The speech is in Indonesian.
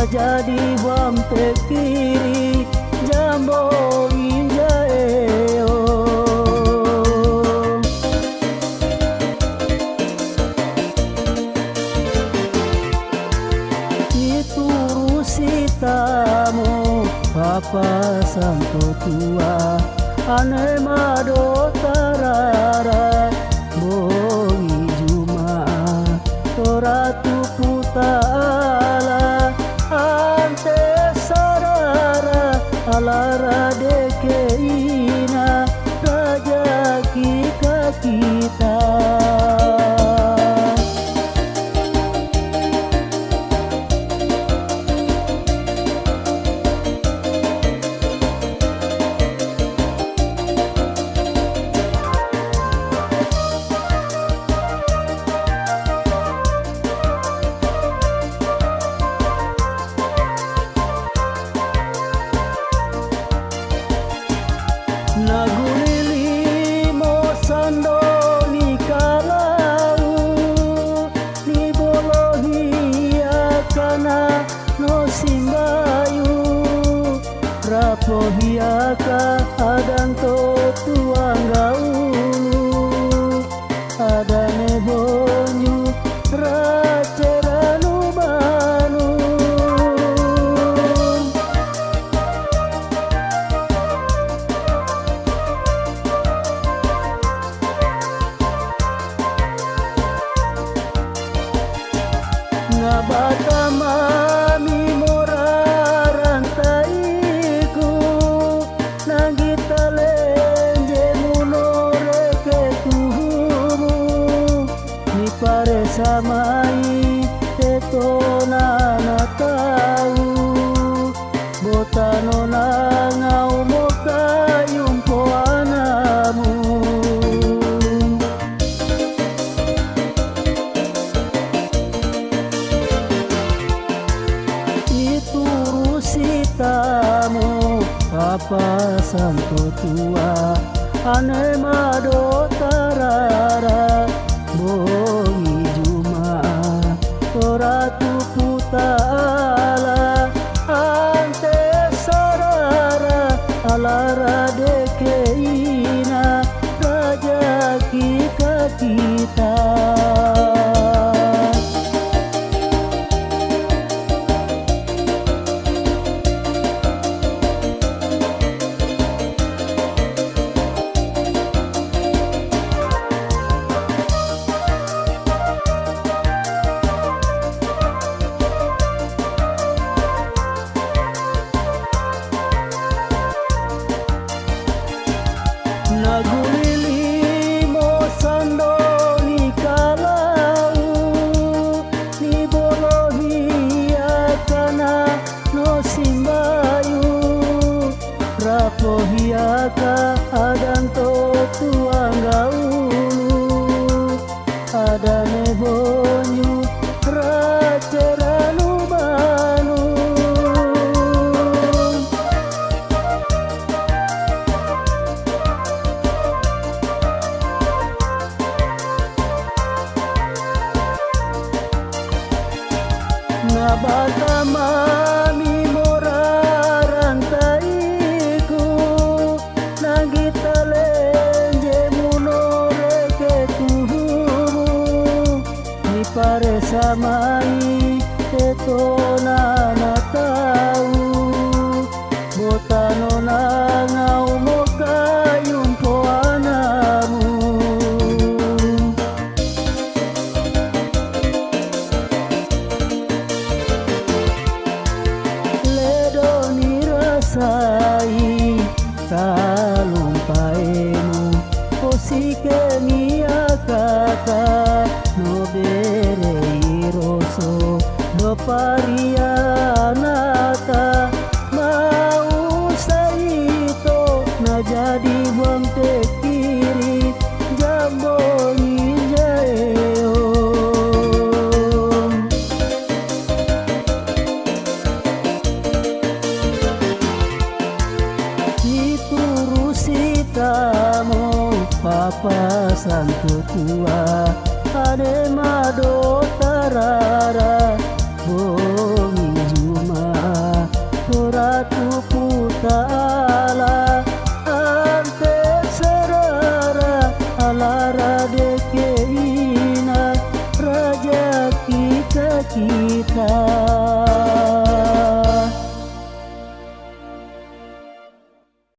jadi wampe kiri jambo injaeo diturusi tamu Papa Santo Tua ane mado tarara bongi juma toratu putala ante sarara alara dekeina raja kika kita nagulili mo sando ni kalau ni bolohi akana no simbayu rapohi aka adanto tuanggau adane bonyu raceranu banu nabata mami morarantaiku nangita lenje munore ketuhumu ni pare samai tetona na tau botano na ngau mokayumpo anamu tamu Papa Santo Tua ane mado tarara bongi juma toratu putala ante sarara alara dekeina raja kika kita nagulili mo sando ni kalau ni bolohi akana no simbayu rapohi aka adanto tuanggau adane bonyu raceranu banu nabata mami morarantaiku nangita lenje munore ketuhumu ni pare samai tetona na tau botano na ngau mokayumpo anamu sai kalung paemu osike mia kaka no bere iroso do paria nata mau saito na jadi buang te kiri jambo ninjaeo tamu Papa Santo Tua ane mado tarara bongi juma kita